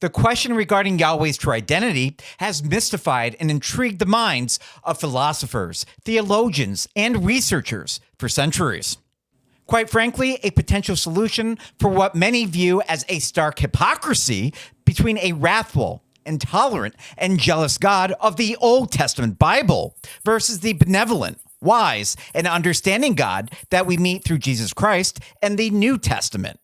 The question regarding Yahweh's true identity has mystified and intrigued the minds of philosophers, theologians, and researchers for centuries. Quite frankly, a potential solution for what many view as a stark hypocrisy between a wrathful, intolerant, and jealous God of the Old Testament Bible versus the benevolent, wise, and understanding God that we meet through Jesus Christ and the New Testament.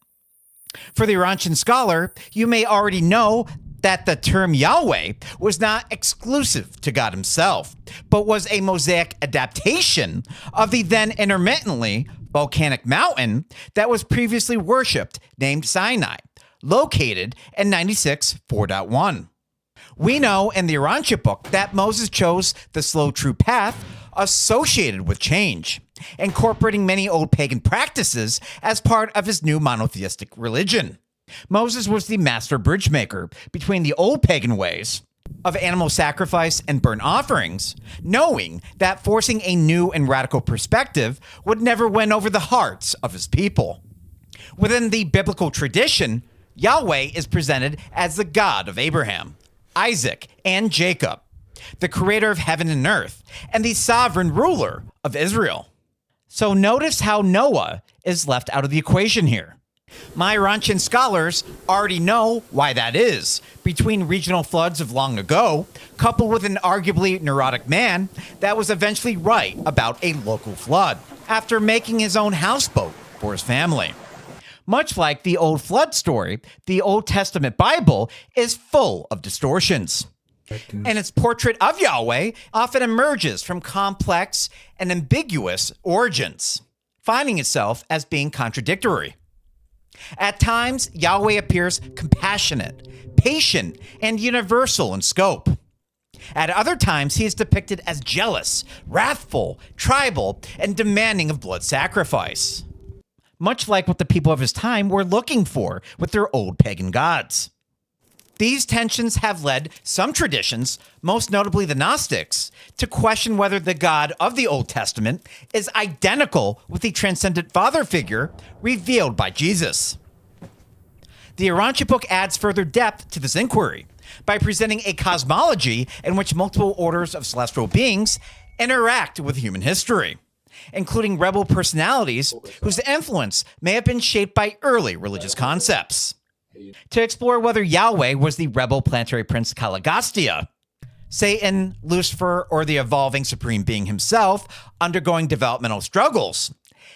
For the Urantian scholar, you may already know that the term Yahweh was not exclusive to God himself, but was a Mosaic adaptation of the then intermittently volcanic mountain that was previously worshipped, named Sinai, located in 96.4.1. We know in the Urantia Book that Moses chose the slow, true path associated with change, incorporating many old pagan practices as part of his new monotheistic religion. Moses was the master bridge maker between the old pagan ways of animal sacrifice and burnt offerings, knowing that forcing a new and radical perspective would never win over the hearts of his people. Within the biblical tradition, Yahweh is presented as the God of Abraham, Isaac, and Jacob, the creator of heaven and earth, and the sovereign ruler of Israel. So notice how Noah is left out of the equation here. My Urantian scholars already know why that is. Between regional floods of long ago, coupled with an arguably neurotic man that was eventually right about a local flood, after making his own houseboat for his family. Much like the old flood story, the Old Testament Bible is full of distortions. And its portrait of Yahweh often emerges from complex and ambiguous origins, finding itself as being contradictory. At times, Yahweh appears compassionate, patient, and universal in scope. At other times, he is depicted as jealous, wrathful, tribal, and demanding of blood sacrifice, much like what the people of his time were looking for with their old pagan gods. These tensions have led some traditions, most notably the Gnostics, to question whether the God of the Old Testament is identical with the transcendent Father figure revealed by Jesus. The Urantia Book adds further depth to this inquiry by presenting a cosmology in which multiple orders of celestial beings interact with human history, including rebel personalities whose influence may have been shaped by early religious concepts. To explore whether Yahweh was the rebel planetary prince Caligastia, Satan, Lucifer, or the evolving supreme being himself undergoing developmental struggles,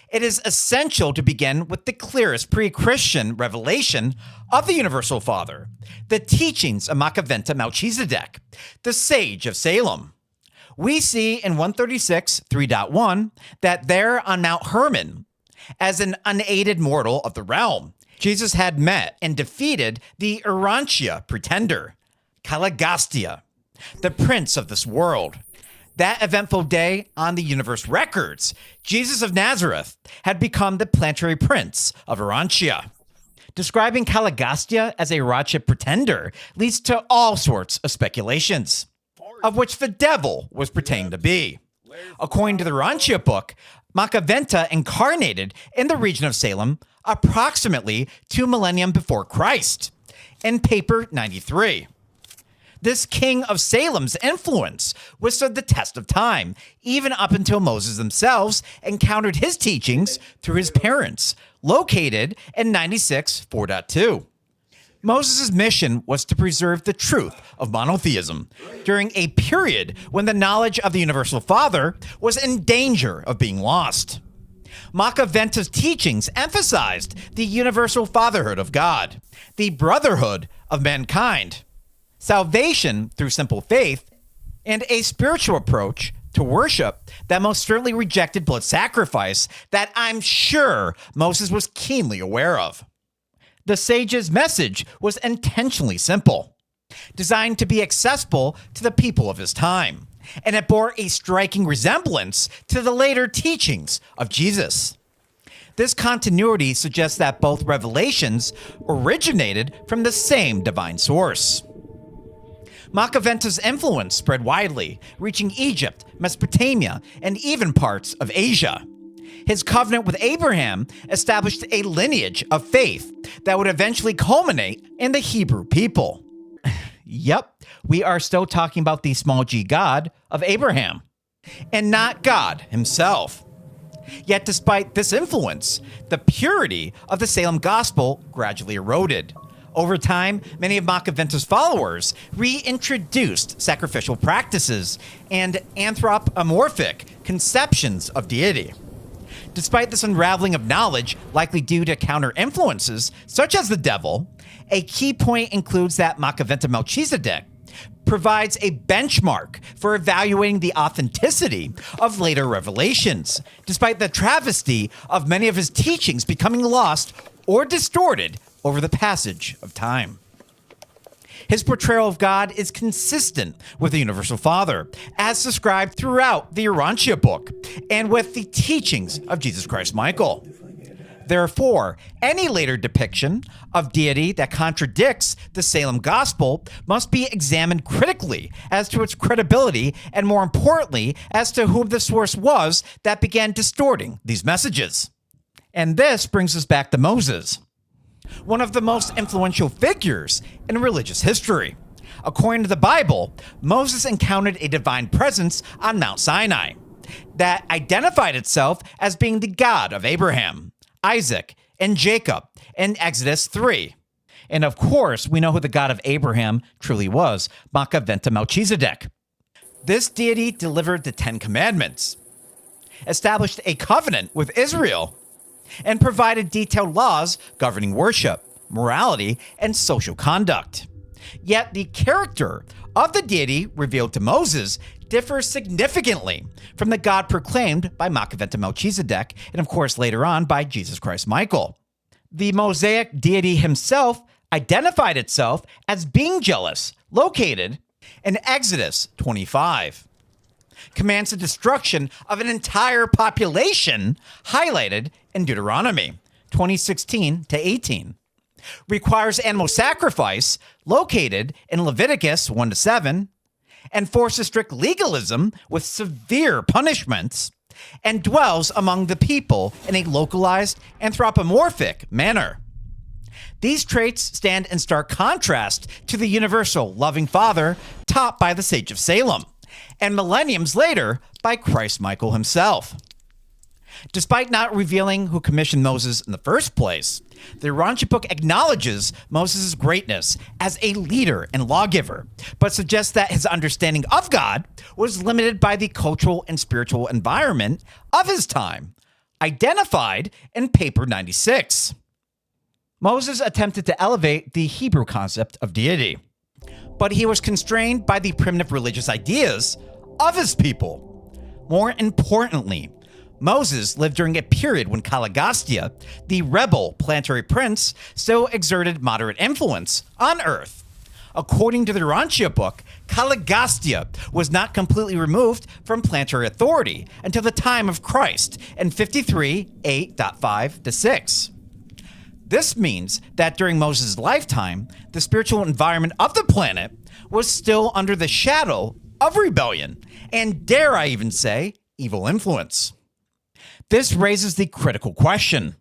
it is essential to begin with the clearest pre-Christian revelation of the Universal Father, the teachings of Melchizedek, the sage of Salem. We see in 136.3.1 that there on Mount Hermon, as an unaided mortal of the realm, Jesus had met and defeated the Urantia pretender, Caligastia, the prince of this world. That eventful day on the universe records, Jesus of Nazareth had become the planetary prince of Urantia. Describing Caligastia as a Urantia pretender leads to all sorts of speculations, of which the devil was pretending to be. According to the Urantia Book, Melchizedek incarnated in the region of Salem approximately 2 millennium before Christ, in paper 93. This king of Salem's influence withstood the test of time, even up until Moses themselves encountered his teachings through his parents, located in 96.4.2. Moses' mission was to preserve the truth of monotheism during a period when the knowledge of the Universal Father was in danger of being lost. Melchizedek's teachings emphasized the universal fatherhood of God, the brotherhood of mankind, salvation through simple faith, and a spiritual approach to worship that most certainly rejected blood sacrifice that I'm sure Moses was keenly aware of. The sage's message was intentionally simple. designed to be accessible to the people of his time, and it bore a striking resemblance to the later teachings of Jesus. This continuity suggests that both revelations originated from the same divine source. Macaventa's influence spread widely, reaching Egypt, Mesopotamia, and even parts of Asia. His covenant with Abraham established a lineage of faith that would eventually culminate in the Hebrew people. Yep, we are still talking about the small g God of Abraham, and not God himself. Yet despite this influence, the purity of the Salem gospel gradually eroded. Over time, many of Macaventa's followers reintroduced sacrificial practices and anthropomorphic conceptions of deity. Despite this unraveling of knowledge, likely due to counter-influences such as the devil, a key point includes that Macaventa Melchizedek provides a benchmark for evaluating the authenticity of later revelations, despite the travesty of many of his teachings becoming lost or distorted over the passage of time. His portrayal of God is consistent with the Universal Father, as described throughout the Urantia Book, and with the teachings of Jesus Christ Michael. Therefore, any later depiction of deity that contradicts the Salem gospel must be examined critically as to its credibility and, more importantly, as to whom the source was that began distorting these messages. And this brings us back to Moses, one of the most influential figures in religious history. According to the Bible, Moses encountered a divine presence on Mount Sinai that identified itself as being the God of Abraham, Isaac, and Jacob in Exodus 3. And of course, we know who the God of Abraham truly was, Macaventa Melchizedek. This deity delivered the Ten Commandments, established a covenant with Israel, and provided detailed laws governing worship, morality, and social conduct. Yet the character of the deity revealed to Moses differs significantly from the God proclaimed by Macaventa Melchizedek, and of course later on by Jesus Christ Michael. The Mosaic deity himself identified itself as being jealous, located in Exodus 25. Commands the destruction of an entire population, highlighted in Deuteronomy 20:16-18. Requires animal sacrifice, located in Leviticus 1-7, enforces strict legalism with severe punishments, and dwells among the people in a localized, anthropomorphic manner. These traits stand in stark contrast to the universal loving Father taught by the Sage of Salem, and millenniums later by Christ Michael himself. Despite not revealing who commissioned Moses in the first place, the Urantia Book acknowledges Moses' greatness as a leader and lawgiver, but suggests that his understanding of God was limited by the cultural and spiritual environment of his time, identified in Paper 96. Moses attempted to elevate the Hebrew concept of deity, but he was constrained by the primitive religious ideas of his people. More importantly, Moses lived during a period when Caligastia, the rebel planetary prince, still exerted moderate influence on Earth. According to the Urantia Book, Caligastia was not completely removed from planetary authority until the time of Christ in 53:8.5-6. This means that during Moses' lifetime, the spiritual environment of the planet was still under the shadow of rebellion and, dare I even say, evil influence. This raises the critical question: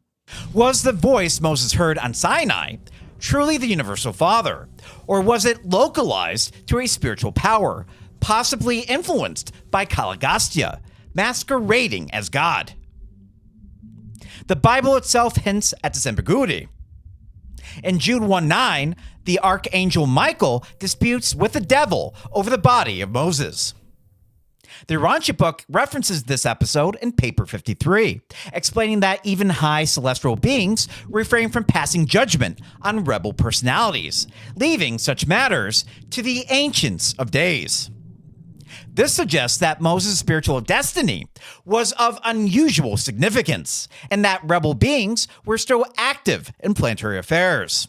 was the voice Moses heard on Sinai truly the Universal Father, or was it localized to a spiritual power, possibly influenced by Caligastia, masquerading as God? The Bible itself hints at this ambiguity. In Jude 1:9, the archangel Michael disputes with the devil over the body of Moses. The Urantia Book references this episode in Paper 53, explaining that even high celestial beings refrain from passing judgment on rebel personalities, leaving such matters to the Ancients of Days. This suggests that Moses' spiritual destiny was of unusual significance, and that rebel beings were still active in planetary affairs.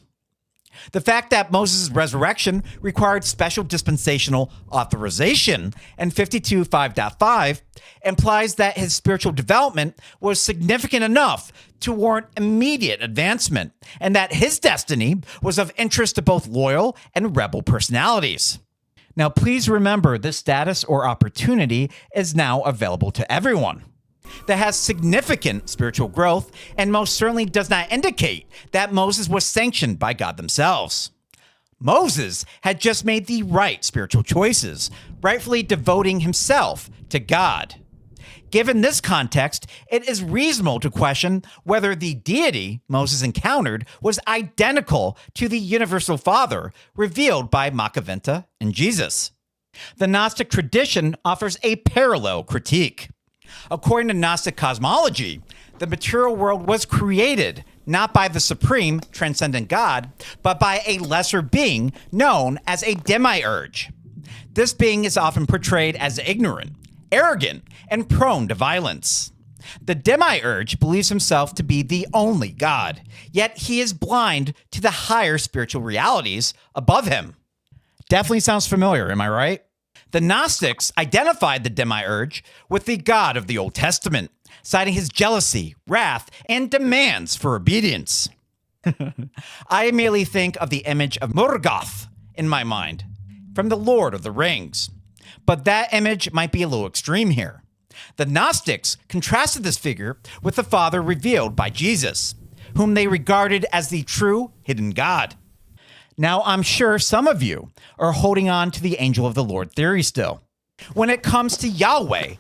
The fact that Moses' resurrection required special dispensational authorization in 52.5.5 implies that his spiritual development was significant enough to warrant immediate advancement, and that his destiny was of interest to both loyal and rebel personalities. Now, please remember this status or opportunity is now available to everyone. That has significant spiritual growth and most certainly does not indicate that Moses was sanctioned by God themselves. Moses had just made the right spiritual choices, rightfully devoting himself to God. Given this context, it is reasonable to question whether the deity Moses encountered was identical to the universal Father revealed by Macaventa and Jesus. The Gnostic tradition offers a parallel critique. According to Gnostic cosmology, the material world was created not by the supreme, transcendent God, but by a lesser being known as a demiurge. This being is often portrayed as ignorant, arrogant, and prone to violence. The demiurge believes himself to be the only God, yet he is blind to the higher spiritual realities above him. Definitely sounds familiar, am I right? The Gnostics identified the demiurge with the God of the Old Testament, citing his jealousy, wrath, and demands for obedience. I immediately think of the image of Morgoth in my mind, from the Lord of the Rings. But that image might be a little extreme here. The Gnostics contrasted this figure with the Father revealed by Jesus, whom they regarded as the true hidden God. Now, I'm sure some of you are holding on to the angel of the Lord theory still, when it comes to Yahweh,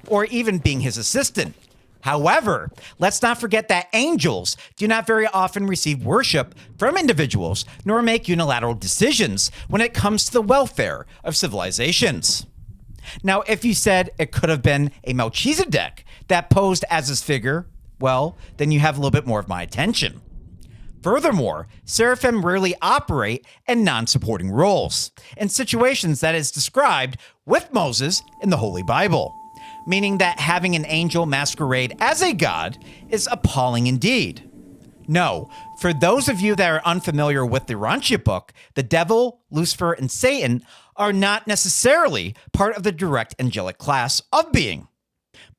or even being his assistant. However, let's not forget that angels do not very often receive worship from individuals, nor make unilateral decisions when it comes to the welfare of civilizations. Now, if you said it could have been a Melchizedek that posed as his figure, well, then you have a little bit more of my attention. Furthermore, seraphim rarely operate in non-supporting roles, in situations that is described with Moses in the Holy Bible, meaning that having an angel masquerade as a god is appalling indeed. No, for those of you that are unfamiliar with the Urantia Book, the devil, Lucifer, and Satan are not necessarily part of the direct angelic class of being.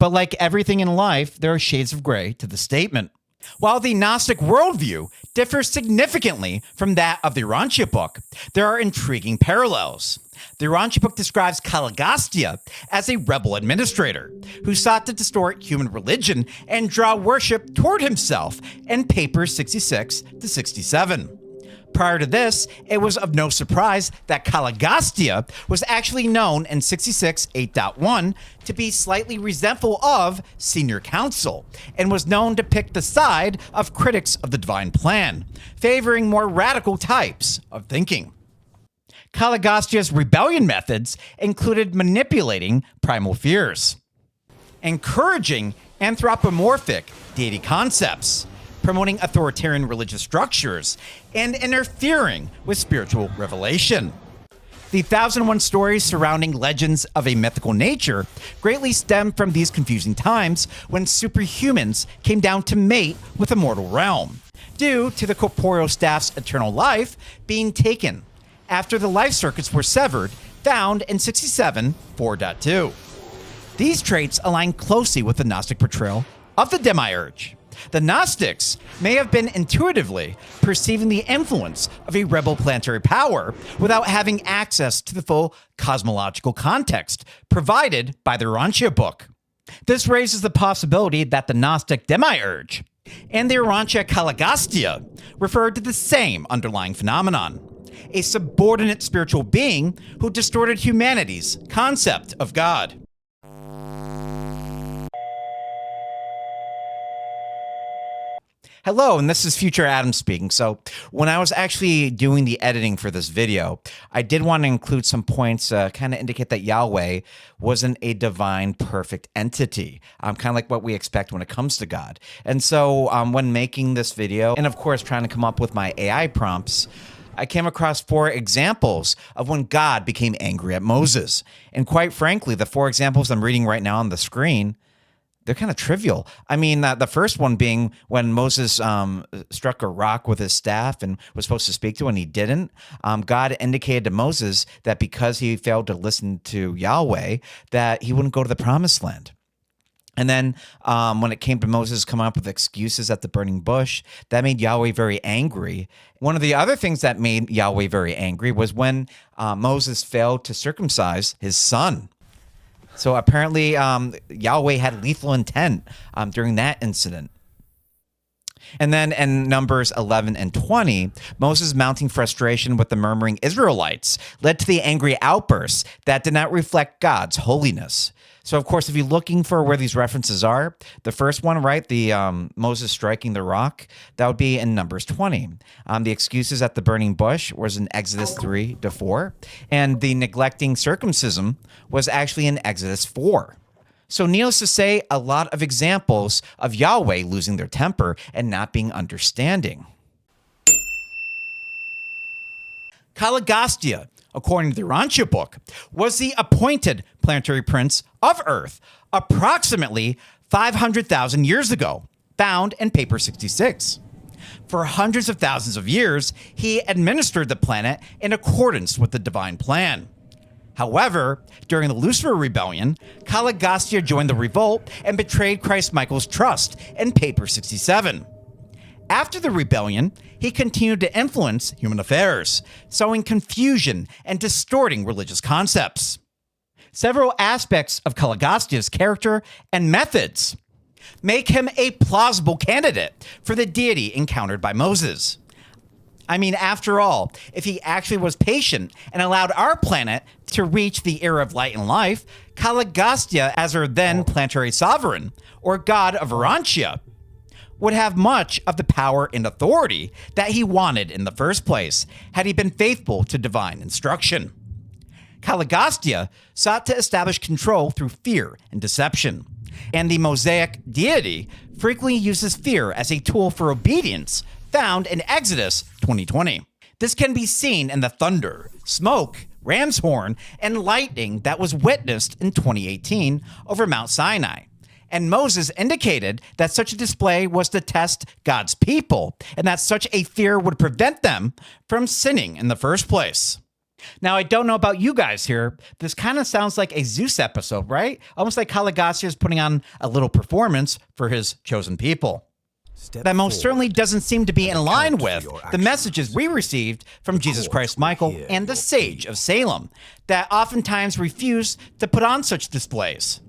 But like everything in life, there are shades of gray to the statement. While the Gnostic worldview differs significantly from that of the Urantia Book, there are intriguing parallels. The Urantia Book describes Caligastia as a rebel administrator who sought to distort human religion and draw worship toward himself in papers 66 to 67. Prior to this, it was of no surprise that Caligastia was actually known in 66.8.1 to be slightly resentful of senior council and was known to pick the side of critics of the divine plan, favoring more radical types of thinking. Caligastia's rebellion methods included manipulating primal fears, encouraging anthropomorphic deity concepts, promoting authoritarian religious structures, and interfering with spiritual revelation. The 1001 stories surrounding legends of a mythical nature greatly stem from these confusing times when superhumans came down to mate with the mortal realm, due to the corporeal staff's eternal life being taken after the life circuits were severed, found in 67.4.2. These traits align closely with the Gnostic portrayal of the demiurge. The Gnostics may have been intuitively perceiving the influence of a rebel planetary power without having access to the full cosmological context provided by the Urantia Book. This raises the possibility that the Gnostic demiurge and the Urantia Caligastia referred to the same underlying phenomenon, a subordinate spiritual being who distorted humanity's concept of God. Hello, and this is Future Adam speaking. So when I was actually doing the editing for this video, I did want to include some points kind of indicate that Yahweh wasn't a divine perfect entity, kind of like what we expect when it comes to God. And so when making this video, and of course trying to come up with my AI prompts, I came across 4 examples of when God became angry at Moses. And quite frankly, the 4 examples I'm reading right now on the screen, they're kind of trivial. I mean, the first one being when Moses struck a rock with his staff and was supposed to speak to, and he didn't. God indicated to Moses that because he failed to listen to Yahweh, that he wouldn't go to the promised land. And then when it came to Moses coming up with excuses at the burning bush, that made Yahweh very angry. One of the other things that made Yahweh very angry was when Moses failed to circumcise his son. So apparently Yahweh had lethal intent during that incident. And then in Numbers 11 and 20, Moses' mounting frustration with the murmuring Israelites led to the angry outbursts that did not reflect God's holiness. So, of course, if you're looking for where these references are, the first one, right, the Moses striking the rock, that would be in Numbers 20. The excuses at the burning bush was in Exodus 3 to 4. And the neglecting circumcision was actually in Exodus 4. So needless to say, a lot of examples of Yahweh losing their temper and not being understanding. Caligastia, according to the Urantia Book, was the appointed planetary prince of Earth approximately 500,000 years ago, found in paper 66. For hundreds of thousands of years, he administered the planet in accordance with the divine plan. However, during the Lucifer Rebellion, Caligastia joined the revolt and betrayed Christ Michael's trust in paper 67. After the rebellion, he continued to influence human affairs, sowing confusion and distorting religious concepts. Several aspects of Caligastia's character and methods make him a plausible candidate for the deity encountered by Moses. I mean, after all, if he actually was patient and allowed our planet to reach the era of light and life, Caligastia, as our then planetary sovereign, or god of Urantia, would have much of the power and authority that he wanted in the first place, had he been faithful to divine instruction. Caligastia sought to establish control through fear and deception, and the Mosaic deity frequently uses fear as a tool for obedience, found in Exodus 20:20. This can be seen in the thunder, smoke, ram's horn, and lightning that was witnessed in 2018 over Mount Sinai. And Moses indicated that such a display was to test God's people, and that such a fear would prevent them from sinning in the first place. Now, I don't know about you guys here. This kind of sounds like a Zeus episode, right? Almost like Caligastia is putting on a little performance for his chosen people. That most certainly doesn't seem to be in line with the messages we received from Jesus Christ Michael and the Sage of Salem, that oftentimes refuse to put on such displays.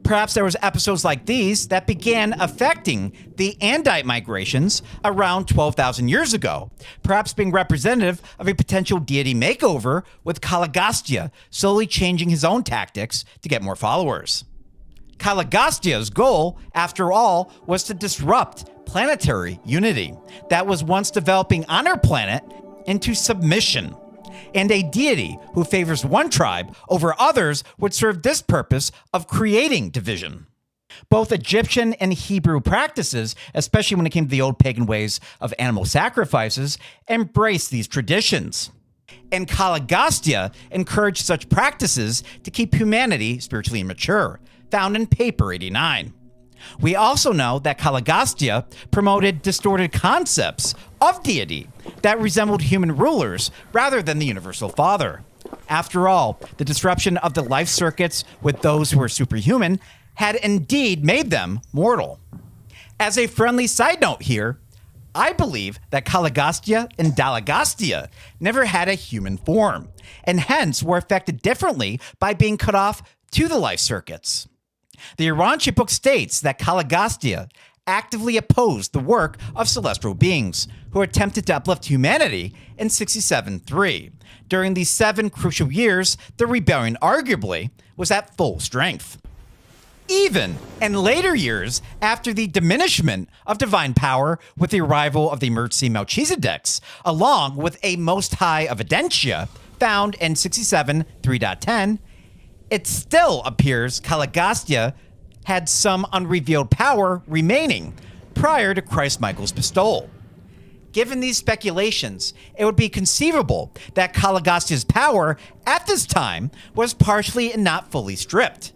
Perhaps there was episodes like these that began affecting the Andite migrations around 12,000 years ago, perhaps being representative of a potential deity makeover, with Caligastia slowly changing his own tactics to get more followers. Caligastia's goal, after all, was to disrupt planetary unity that was once developing on our planet into submission. And a deity who favors one tribe over others would serve this purpose of creating division. Both Egyptian and Hebrew practices, especially when it came to the old pagan ways of animal sacrifices, embraced these traditions. And Caligastia encouraged such practices to keep humanity spiritually immature, found in paper 89. We also know that Caligastia promoted distorted concepts of deity that resembled human rulers rather than the universal father. After all, the disruption of the life circuits with those who were superhuman had indeed made them mortal. As a friendly side note here, I believe that Caligastia and Caligastia never had a human form, and hence were affected differently by being cut off to the life circuits. The Urantia Book states that Caligastia actively opposed the work of celestial beings who attempted to uplift humanity in 67-3. During these 7 crucial years, the rebellion arguably was at full strength. Even in later years, after the diminishment of divine power with the arrival of the emergency Melchizedeks, along with a Most High of Identities found in 67-3.10, it still appears Caligastia had some unrevealed power remaining prior to Christ Michael's bestowal. Given these speculations, it would be conceivable that Caligastia's power at this time was partially and not fully stripped.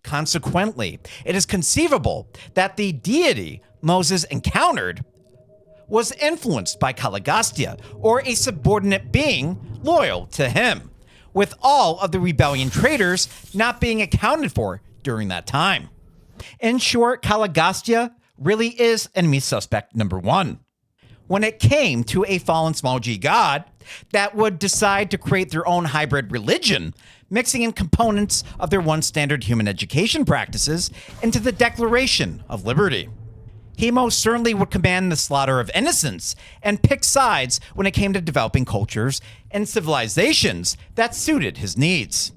Consequently, it is conceivable that the deity Moses encountered was influenced by Caligastia, or a subordinate being loyal to him, with all of the rebellion traitors not being accounted for during that time. In short, Caligastia really is enemy suspect number one. When it came to a fallen small g god that would decide to create their own hybrid religion, mixing in components of their once standard human education practices into the Declaration of Liberty. He most certainly would command the slaughter of innocents and pick sides when it came to developing cultures and civilizations that suited his needs.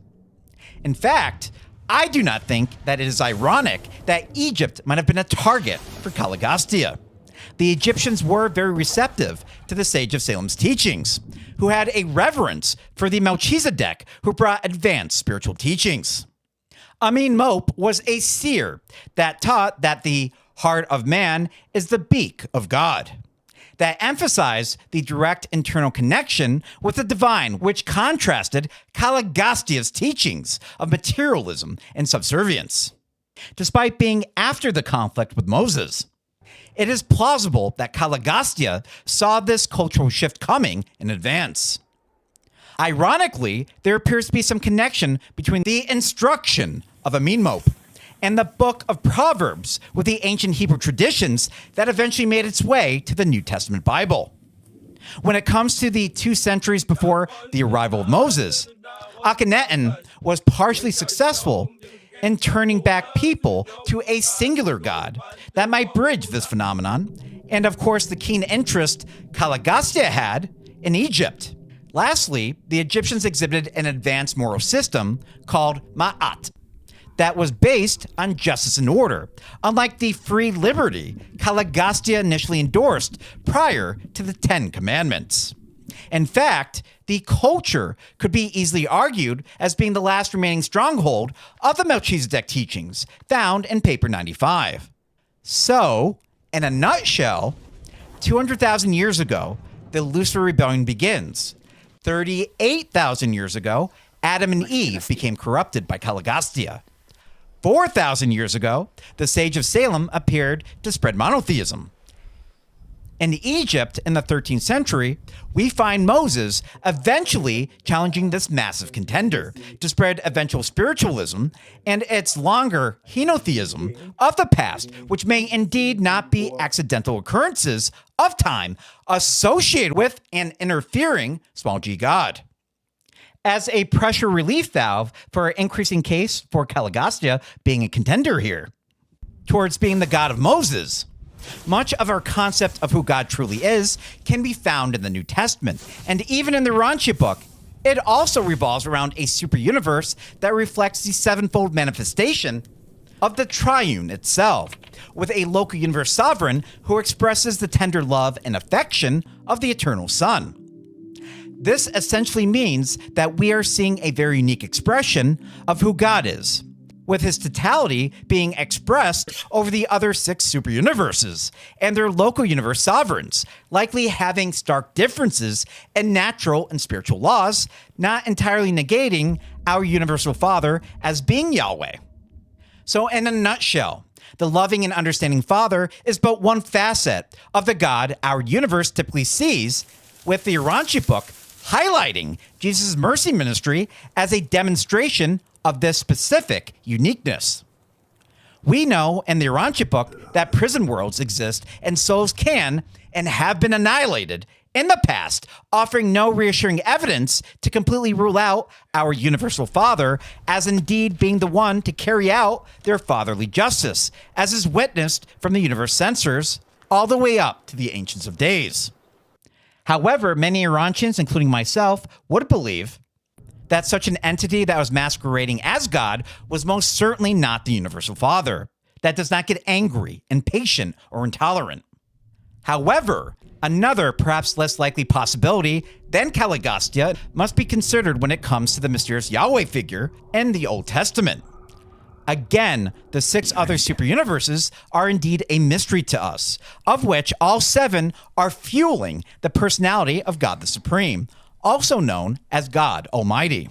In fact, I do not think that it is ironic that Egypt might have been a target for Caligastia. The Egyptians were very receptive to the Sage of Salem's teachings, who had a reverence for the Melchizedek who brought advanced spiritual teachings. Amin Mope was a seer that taught that the heart of man is the beak of God, that emphasized the direct internal connection with the divine, which contrasted Caligastia's teachings of materialism and subservience. Despite being after the conflict with Moses, it is plausible that Caligastia saw this cultural shift coming in advance. Ironically, there appears to be some connection between the instruction of Amin Mope and the book of Proverbs with the ancient Hebrew traditions that eventually made its way to the New Testament Bible. When it comes to the 2 centuries before the arrival of Moses, Akhenaten was partially successful in turning back people to a singular god that might bridge this phenomenon, and of course the keen interest Caligastia had in Egypt. Lastly, the Egyptians exhibited an advanced moral system called Ma'at that was based on justice and order, unlike the free liberty Caligastia initially endorsed prior to the 10 Commandments. In fact, the culture could be easily argued as being the last remaining stronghold of the Melchizedek teachings found in Paper 95. So, in a nutshell, 200,000 years ago, the Lucifer Rebellion begins. 38,000 years ago, Adam and Eve became corrupted by Caligastia. 4,000 years ago, the Sage of Salem appeared to spread monotheism. In Egypt in the 13th century, we find Moses eventually challenging this massive contender to spread eventual spiritualism and its longer henotheism of the past, which may indeed not be accidental occurrences of time associated with an interfering small g god. As a pressure relief valve for an increasing case for Caligastia being a contender here towards being the God of Moses, much of our concept of who God truly is can be found in the New Testament, and even in the Urantia Book, it also revolves around a super universe that reflects the sevenfold manifestation of the triune itself, with a local universe sovereign who expresses the tender love and affection of the eternal Son. This essentially means that we are seeing a very unique expression of who God is, with his totality being expressed over the other 6 super universes and their local universe sovereigns, likely having stark differences in natural and spiritual laws, not entirely negating our universal Father as being Yahweh. So in a nutshell, the loving and understanding Father is but one facet of the God our universe typically sees, with the Urantia Book highlighting Jesus' mercy ministry as a demonstration of this specific uniqueness. We know in the Urantia Book that prison worlds exist and souls can and have been annihilated in the past, offering no reassuring evidence to completely rule out our universal Father as indeed being the one to carry out their fatherly justice, as is witnessed from the universe censors all the way up to the Ancients of Days. However, many Urantians, including myself, would believe that such an entity that was masquerading as God was most certainly not the universal Father, that does not get angry, impatient, or intolerant. However, another, perhaps less likely possibility than Caligastia must be considered when it comes to the mysterious Yahweh figure in the Old Testament. Again, the 6 other super universes are indeed a mystery to us, of which all 7 are fueling the personality of God the Supreme, also known as God Almighty.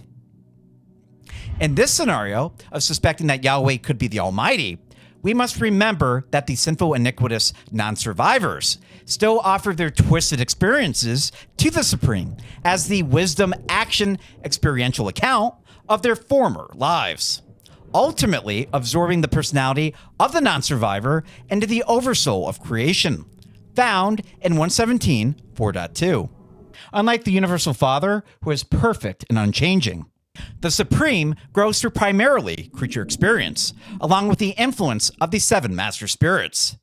In this scenario of suspecting that Yahweh could be the Almighty, we must remember that the sinful, iniquitous non-survivors still offer their twisted experiences to the Supreme as the wisdom, action, experiential account of their former lives, ultimately absorbing the personality of the non-survivor into the oversoul of creation, found in 117, 4.2. Unlike the Universal Father, who is perfect and unchanging, the Supreme grows through primarily creature experience, along with the influence of the 7 master spirits.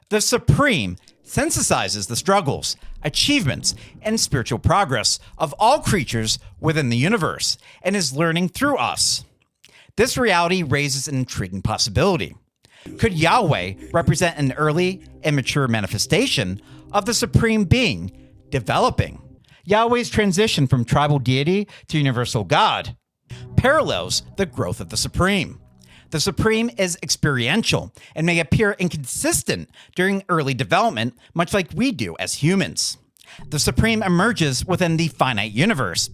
The Supreme synthesizes the struggles, achievements, and spiritual progress of all creatures within the universe and is learning through us. This reality raises an intriguing possibility. Could Yahweh represent an early, immature manifestation of the Supreme Being developing? Yahweh's transition from tribal deity to universal God parallels the growth of the Supreme. The Supreme is experiential and may appear inconsistent during early development, much like we do as humans. The Supreme emerges within the finite universe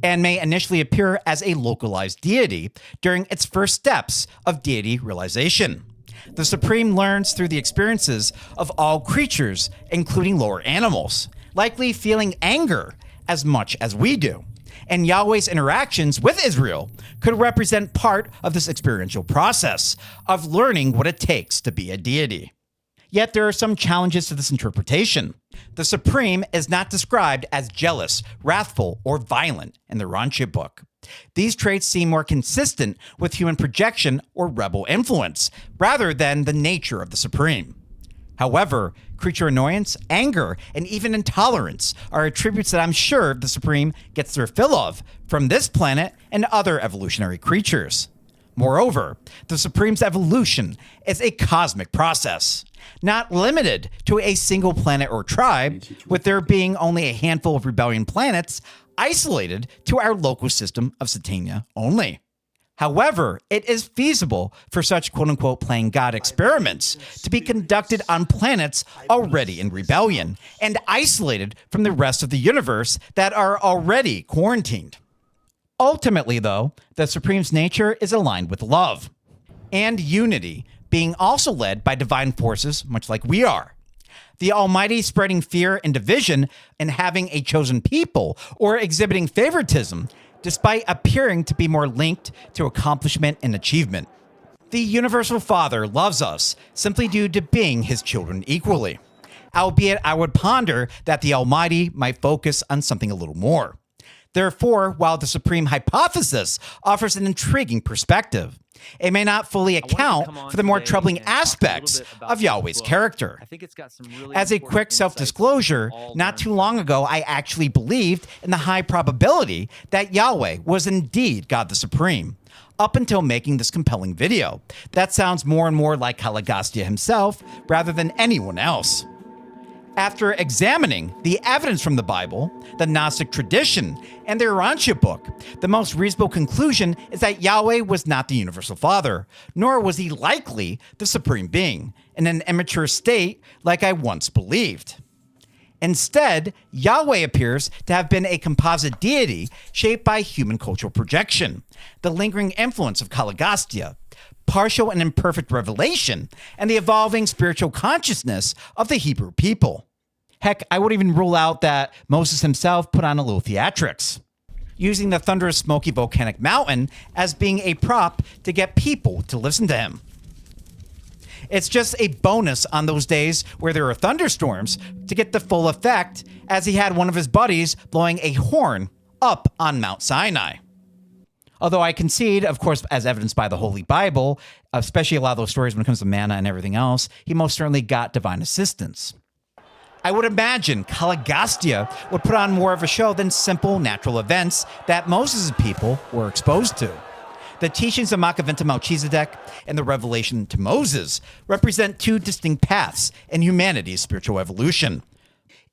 and may initially appear as a localized deity during its first steps of deity realization. The Supreme learns through the experiences of all creatures, including lower animals, likely feeling anger as much as we do. And Yahweh's interactions with Israel could represent part of this experiential process of learning what it takes to be a deity. Yet there are some challenges to this interpretation. The Supreme is not described as jealous, wrathful, or violent in the Urantia Book. These traits seem more consistent with human projection or rebel influence, rather than the nature of the Supreme. However, creature annoyance, anger, and even intolerance are attributes that I'm sure the Supreme gets their fill of from this planet and other evolutionary creatures. Moreover, the Supreme's evolution is a cosmic process, not limited to a single planet or tribe, with there being only a handful of rebellion planets isolated to our local system of Satania only. However, it is feasible for such quote-unquote playing God experiments to be conducted on planets already in rebellion and isolated from the rest of the universe that are already quarantined. Ultimately, though, the Supreme's nature is aligned with love and unity, being also led by divine forces much like we are. The Almighty spreading fear and division and having a chosen people or exhibiting favoritism despite appearing to be more linked to accomplishment and achievement. The Universal Father loves us simply due to being his children equally, albeit I would ponder that the Almighty might focus on something a little more. Therefore, while the Supreme hypothesis offers an intriguing perspective, it may not fully account for the more troubling aspects of Yahweh's character. As a quick self-disclosure, not too long ago, I actually believed in the high probability that Yahweh was indeed God the Supreme, up until making this compelling video. That sounds more and more like Caligastia himself rather than anyone else. After examining the evidence from the Bible, the Gnostic tradition, and the Urantia Book, the most reasonable conclusion is that Yahweh was not the Universal Father, nor was he likely the Supreme Being, in an immature state like I once believed. Instead, Yahweh appears to have been a composite deity shaped by human cultural projection, the lingering influence of Caligastia, partial and imperfect revelation, and the evolving spiritual consciousness of the Hebrew people. Heck, I would even rule out that Moses himself put on a little theatrics, using the thunderous, smoky volcanic mountain as being a prop to get people to listen to him. It's just a bonus on those days where there are thunderstorms to get the full effect, as he had one of his buddies blowing a horn up on Mount Sinai. Although I concede, of course, as evidenced by the Holy Bible, especially a lot of those stories when it comes to manna and everything else, he most certainly got divine assistance. I would imagine Caligastia would put on more of a show than simple natural events that Moses' people were exposed to. The teachings of Melchizedek and the revelation to Moses represent two distinct paths in humanity's spiritual evolution.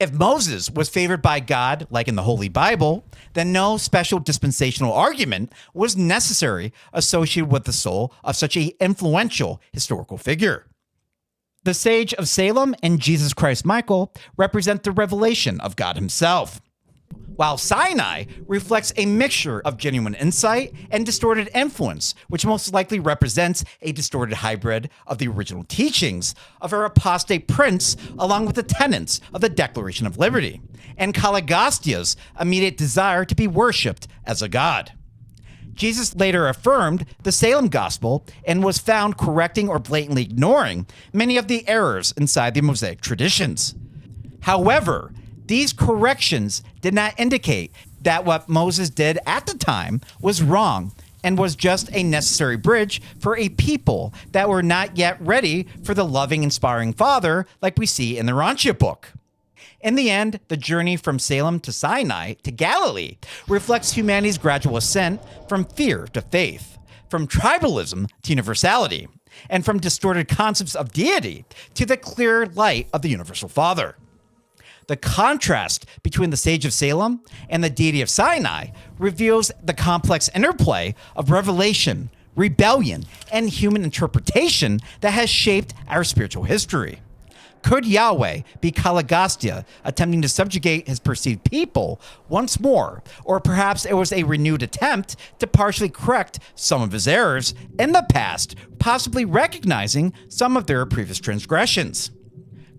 If Moses was favored by God, like in the Holy Bible, then no special dispensational argument was necessary associated with the soul of such an influential historical figure. The Sage of Salem and Jesus Christ Michael represent the revelation of God himself. while Sinai reflects a mixture of genuine insight and distorted influence, which most likely represents a distorted hybrid of the original teachings of our apostate prince, along with the tenets of the Declaration of Liberty, and Caligastia's immediate desire to be worshipped as a god. Jesus later affirmed the Salem gospel and was found correcting or blatantly ignoring many of the errors inside the Mosaic traditions. However, these corrections did not indicate that what Moses did at the time was wrong and was just a necessary bridge for a people that were not yet ready for the loving, inspiring Father like we see in the Urantia Book. In the end, the journey from Salem to Sinai to Galilee reflects humanity's gradual ascent from fear to faith, from tribalism to universality, and from distorted concepts of deity to the clear light of the universal Father. The contrast between the Sage of Salem and the deity of Sinai reveals the complex interplay of revelation, rebellion, and human interpretation that has shaped our spiritual history. Could Yahweh be Caligastia attempting to subjugate his perceived people once more, or perhaps it was a renewed attempt to partially correct some of his errors in the past, possibly recognizing some of their previous transgressions?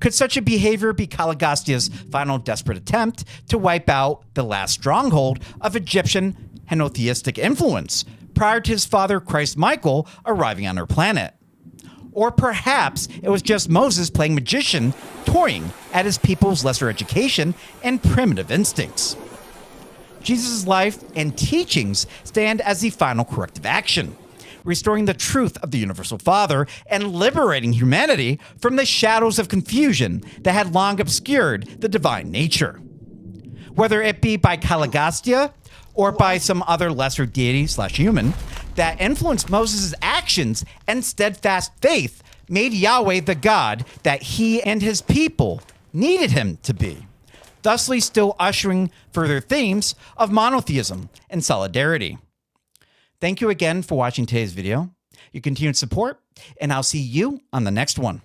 Could such a behavior be Caligastia's final desperate attempt to wipe out the last stronghold of Egyptian henotheistic influence prior to his father Christ Michael arriving on our planet? Or perhaps it was just Moses playing magician, toying at his people's lesser education and primitive instincts. Jesus' life and teachings stand as the final corrective action, restoring the truth of the universal Father and liberating humanity from the shadows of confusion that had long obscured the divine nature. Whether it be by Caligastia or by some other lesser deity/human that influenced Moses' actions and steadfast faith made Yahweh the God that he and his people needed him to be, thusly still ushering further themes of monotheism and solidarity. Thank you again for watching today's video, your continued support, and I'll see you on the next one.